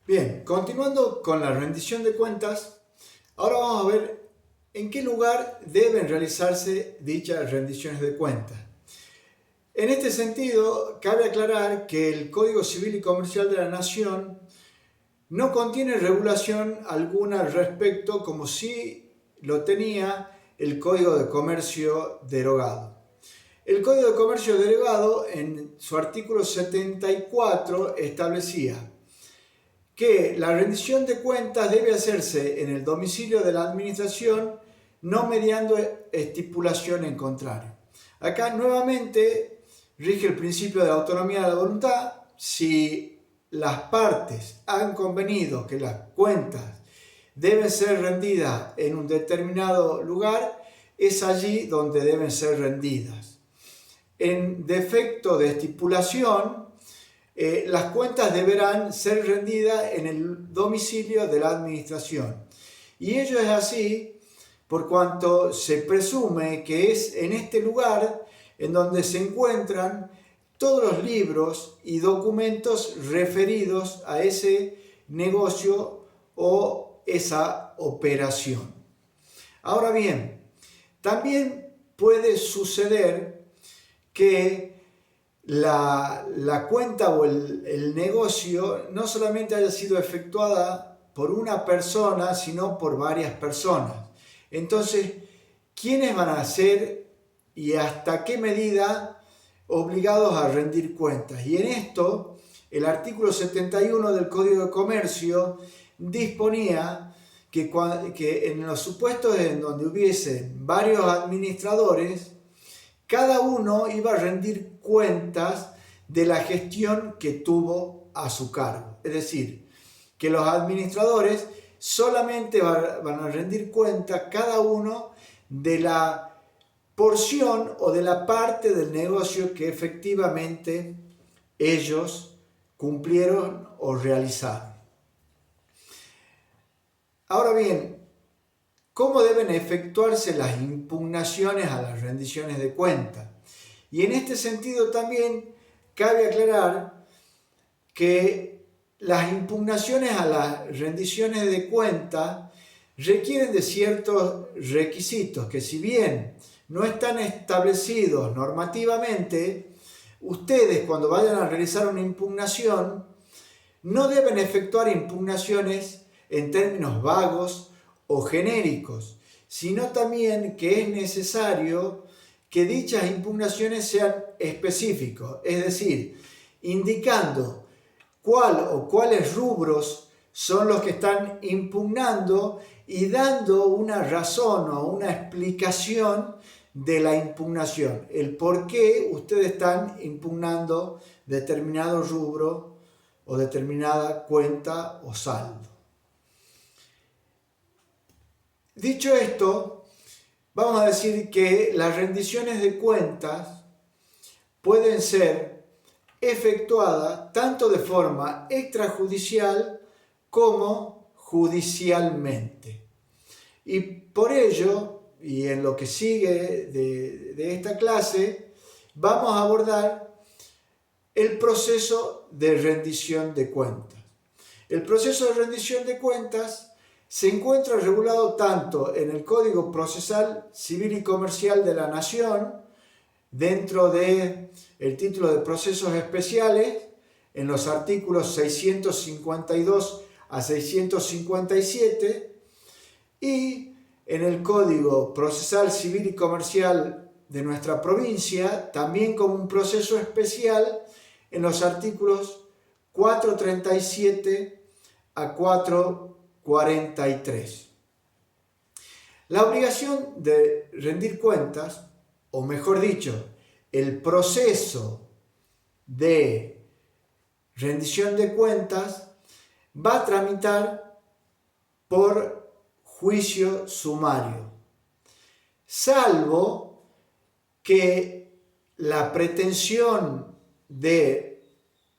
Bien, continuando con la rendición de cuentas, ahora vamos a ver en qué lugar deben realizarse dichas rendiciones de cuentas. En este sentido, cabe aclarar que el Código Civil y Comercial de la Nación no contiene regulación alguna al respecto, como sí lo tenía el Código de Comercio derogado. El Código de Comercio derogado, en su artículo 74, establecía que la rendición de cuentas debe hacerse en el domicilio de la administración, no mediando estipulación en contrario. Acá nuevamente rige el principio de la autonomía de la voluntad. Si las partes han convenido que las cuentas deben ser rendidas en un determinado lugar, es allí donde deben ser rendidas. En defecto de estipulación, las cuentas deberán ser rendidas en el domicilio de la administración. Y ello es así por cuanto se presume que es en este lugar en donde se encuentran todos los libros y documentos referidos a ese negocio o esa operación. Ahora bien, también puede suceder que la cuenta o el negocio no solamente haya sido efectuada por una persona, sino por varias personas. Entonces, ¿quiénes van a ser y hasta qué medida obligados a rendir cuentas? Y en esto, el artículo 71 del Código de Comercio disponía que en los supuestos en donde hubiesen varios administradores, cada uno iba a rendir cuentas de la gestión que tuvo a su cargo. Es decir, que los administradores solamente van a rendir cuenta cada uno de la porción o de la parte del negocio que efectivamente ellos cumplieron o realizaron. Ahora bien, ¿cómo deben efectuarse las impugnaciones a las rendiciones de cuentas? Y en este sentido también cabe aclarar que las impugnaciones a las rendiciones de cuentas requieren de ciertos requisitos que, si bien no están establecidos normativamente, ustedes, cuando vayan a realizar una impugnación, no deben efectuar impugnaciones en términos vagos o genéricos, sino también que es necesario que dichas impugnaciones sean específicas, es decir, indicando cuál o cuáles rubros son los que están impugnando y dando una razón o una explicación de la impugnación, el por qué ustedes están impugnando determinado rubro o determinada cuenta o saldo. Dicho esto, vamos a decir que las rendiciones de cuentas pueden ser efectuadas tanto de forma extrajudicial como judicialmente. Y por ello, y en lo que sigue de esta clase, vamos a abordar el proceso de rendición de cuentas. El proceso de rendición de cuentas se encuentra regulado tanto en el Código Procesal Civil y Comercial de la Nación, dentro del título de Procesos Especiales, en los artículos 652 a 657, y en el Código Procesal Civil y Comercial de nuestra provincia, también como un proceso especial, en los artículos 437 a 443. La obligación de rendir cuentas, o mejor dicho, el proceso de rendición de cuentas, va a tramitar por juicio sumario, salvo que la pretensión de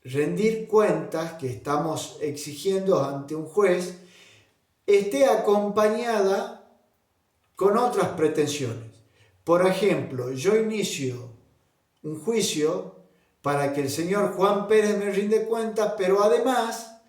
rendir cuentas que estamos exigiendo ante un juez esté acompañada con otras pretensiones. Por ejemplo, yo inicio un juicio para que el señor Juan Pérez me rinde cuentas, pero además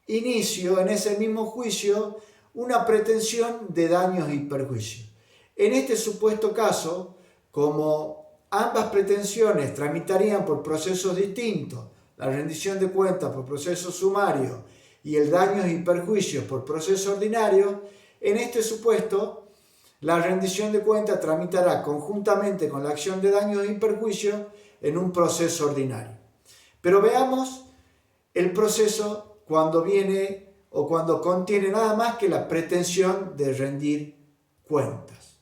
inicio en ese mismo juicio una pretensión de daños y perjuicios. En este supuesto caso, como ambas pretensiones tramitarían por procesos distintos, la rendición de cuentas por proceso sumario y el daños y perjuicios por proceso ordinario, en este supuesto, la rendición de cuentas tramitará conjuntamente con la acción de daños y perjuicios en un proceso ordinario. Pero veamos el proceso cuando viene o cuando contiene nada más que la pretensión de rendir cuentas.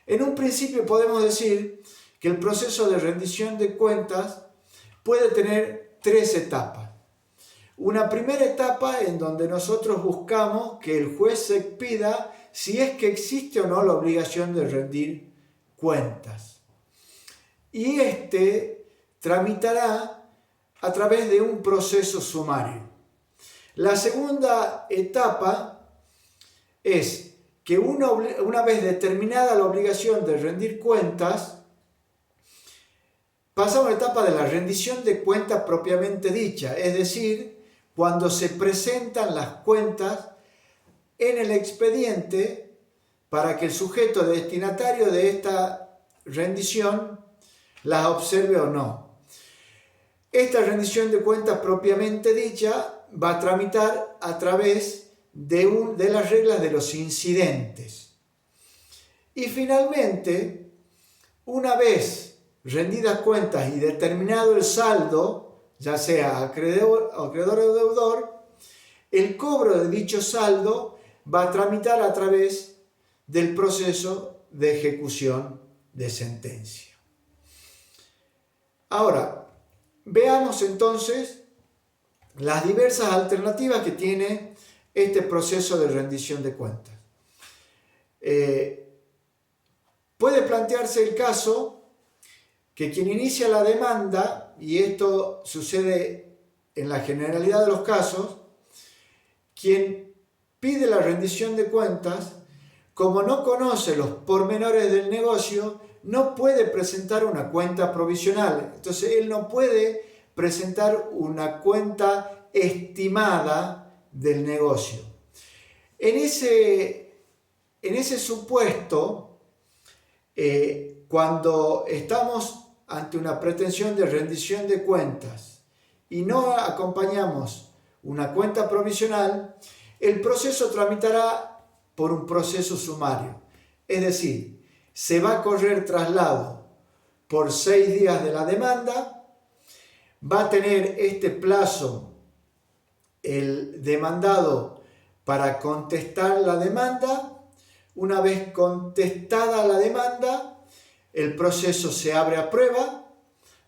En un principio podemos decir que el proceso de rendición de cuentas puede tener tres etapas. Una primera etapa en donde nosotros buscamos que el juez se expida si es que existe o no la obligación de rendir cuentas. Y tramitará a través de un proceso sumario. La segunda etapa es que una vez determinada la obligación de rendir cuentas, pasamos a la etapa de la rendición de cuentas propiamente dicha, es decir, cuando se presentan las cuentas en el expediente para que el sujeto destinatario de esta rendición las observe o no. Esta rendición de cuentas propiamente dicha va a tramitar a través de las reglas de los incidentes. Y finalmente, una vez rendidas cuentas y determinado el saldo, ya sea acreedor o deudor, el cobro de dicho saldo va a tramitar a través del proceso de ejecución de sentencia. Ahora, veamos entonces las diversas alternativas que tiene este proceso de rendición de cuentas. Puede plantearse el caso que quien inicia la demanda, y esto sucede en la generalidad de los casos, quien pide la rendición de cuentas, como no conoce los pormenores del negocio, no puede presentar una cuenta provisional. Entonces él no puede presentar una cuenta estimada del negocio. En ese supuesto, cuando estamos ante una pretensión de rendición de cuentas y no acompañamos una cuenta provisional, el proceso tramitará por un proceso sumario. Es decir, se va a correr traslado por 6 días de la demanda, va a tener este plazo el demandado para contestar la demanda. Una vez contestada la demanda, el proceso se abre a prueba.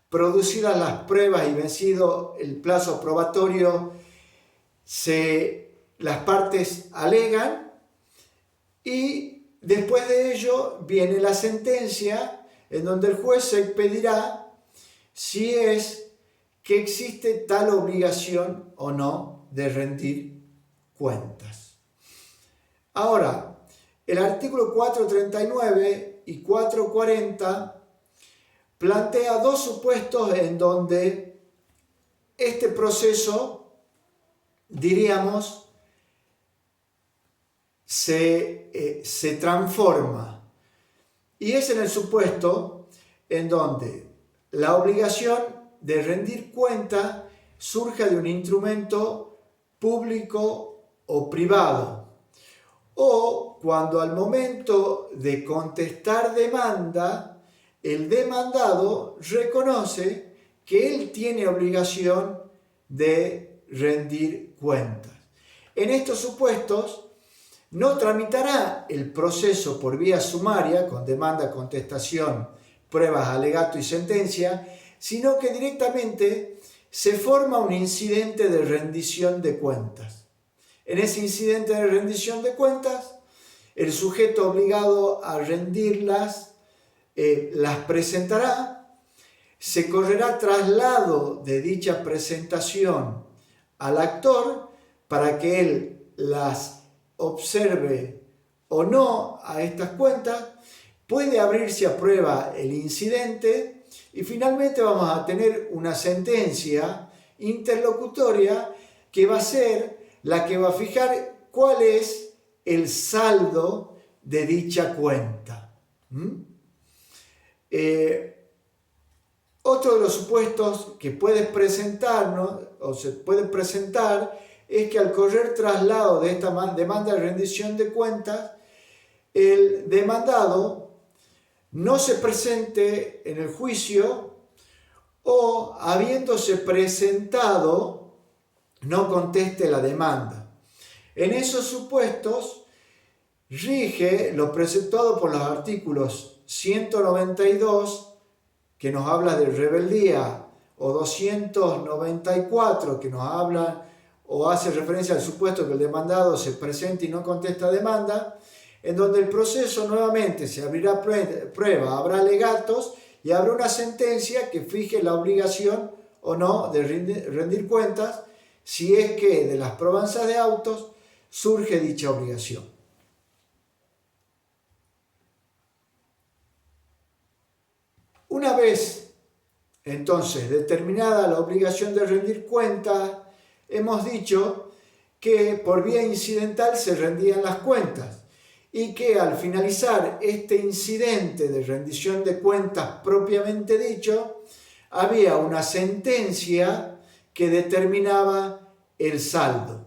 Producidas las pruebas y vencido el plazo probatorio, las partes alegan y después de ello viene la sentencia en donde el juez se expedirá si es que existe tal obligación o no de rendir cuentas. Ahora, el artículo 439 y 440 plantea dos supuestos en donde este proceso, diríamos, se transforma. Y es en el supuesto en donde la obligación de rendir cuenta surge de un instrumento público o privado, o cuando al momento de contestar demanda, el demandado reconoce que él tiene obligación de rendir cuentas. En estos supuestos, no tramitará el proceso por vía sumaria, con demanda, contestación, pruebas, alegato y sentencia, sino que directamente se forma un incidente de rendición de cuentas. En ese incidente de rendición de cuentas, el sujeto obligado a rendirlas las presentará, se correrá traslado de dicha presentación al actor para que él las observe o no a estas cuentas, puede abrirse a prueba el incidente y finalmente vamos a tener una sentencia interlocutoria que va a ser la que va a fijar cuál es el saldo de dicha cuenta. Otro de los supuestos que puedes presentarnos o se puede presentar es que al correr traslado de esta demanda de rendición de cuentas, el demandado no se presente en el juicio o, habiéndose presentado, no conteste la demanda. En esos supuestos rige lo preceptuado por los artículos 192, que nos habla de rebeldía, o 294, que nos habla o hace referencia al supuesto que el demandado se presente y no contesta demanda, en donde el proceso nuevamente se abrirá prueba, habrá alegatos y habrá una sentencia que fije la obligación o no de rendir cuentas, si es que de las probanzas de autos surge dicha obligación. Una vez entonces determinada la obligación de rendir cuentas, hemos dicho que por vía incidental se rendían las cuentas y que al finalizar este incidente de rendición de cuentas propiamente dicho, había una sentencia que determinaba el saldo.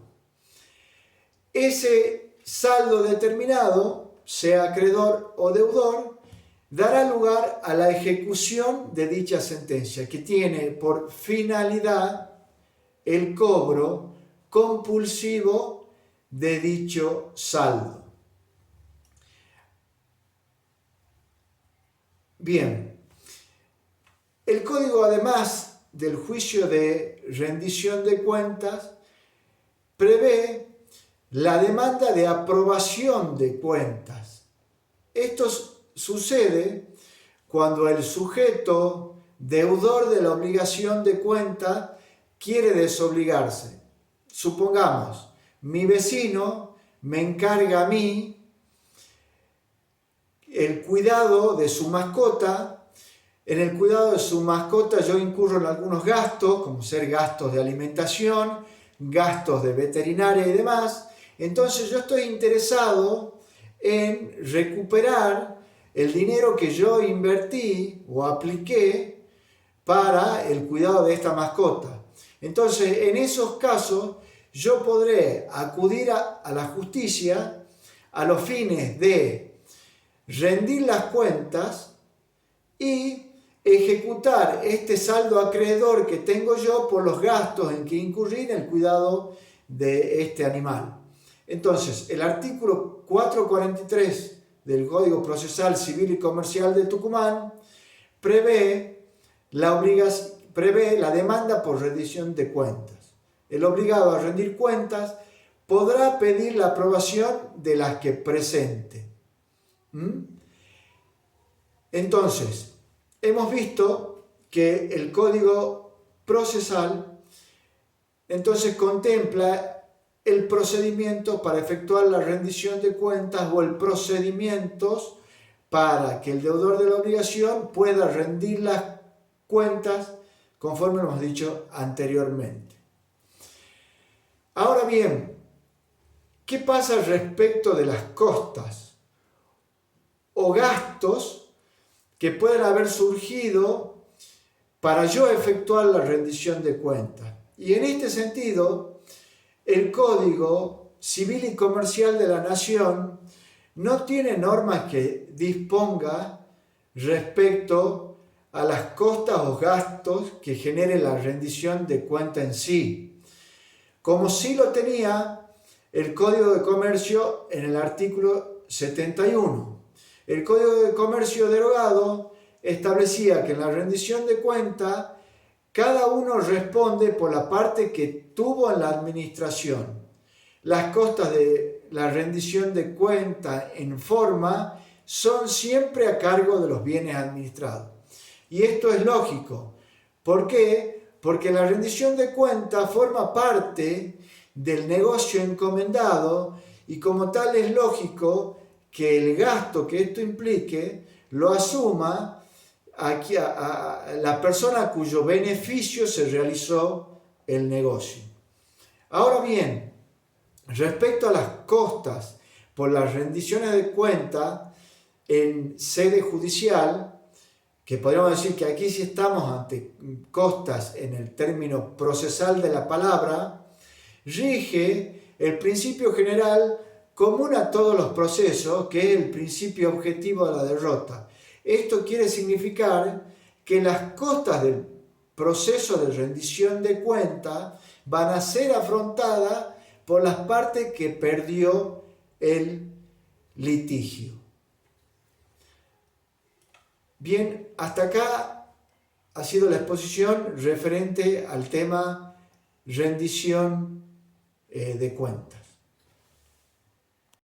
Ese saldo determinado, sea acreedor o deudor, dará lugar a la ejecución de dicha sentencia, que tiene por finalidad el cobro compulsivo de dicho saldo. Bien, el código, además del juicio de rendición de cuentas, prevé la demanda de aprobación de cuentas. Esto sucede cuando el sujeto deudor de la obligación de cuenta quiere desobligarse. Supongamos, mi vecino me encarga a mí el cuidado de su mascota. En el cuidado de su mascota yo incurro en algunos gastos, como ser gastos de alimentación, gastos de veterinaria y demás. Entonces yo estoy interesado en recuperar el dinero que yo invertí o apliqué para el cuidado de esta mascota. Entonces, en esos casos, yo podré acudir a la justicia a los fines de rendir las cuentas y ejecutar este saldo acreedor que tengo yo por los gastos en que incurrí en el cuidado de este animal. Entonces, el artículo 443 del Código Procesal Civil y Comercial de Tucumán prevé la demanda por rendición de cuentas. El obligado a rendir cuentas podrá pedir la aprobación de las que presente. Entonces, hemos visto que el Código Procesal entonces contempla el procedimiento para efectuar la rendición de cuentas o el procedimientos para que el deudor de la obligación pueda rendir las cuentas conforme lo hemos dicho anteriormente. Ahora bien, ¿qué pasa respecto de las costas o gastos que pueden haber surgido para yo efectuar la rendición de cuentas? Y en este sentido, el Código Civil y Comercial de la Nación no tiene normas que disponga respecto a las costas o gastos que genere la rendición de cuenta en sí, como sí lo tenía el Código de Comercio en el artículo 71. El Código de Comercio derogado establecía que en la rendición de cuenta cada uno responde por la parte que tuvo en la administración. Las costas de la rendición de cuenta en forma son siempre a cargo de los bienes administrados. Y esto es lógico. ¿Por qué? Porque la rendición de cuenta forma parte del negocio encomendado y como tal es lógico que el gasto que esto implique lo asuma a la persona cuyo beneficio se realizó el negocio. Ahora bien, respecto a las costas por las rendiciones de cuenta en sede judicial, que podríamos decir que aquí sí estamos ante costas en el término procesal de la palabra, rige el principio general común a todos los procesos, que es el principio objetivo de la derrota. Esto quiere significar que las costas del proceso de rendición de cuenta van a ser afrontadas por las partes que perdió el litigio. Bien, hasta acá ha sido la exposición referente al tema rendición de cuentas.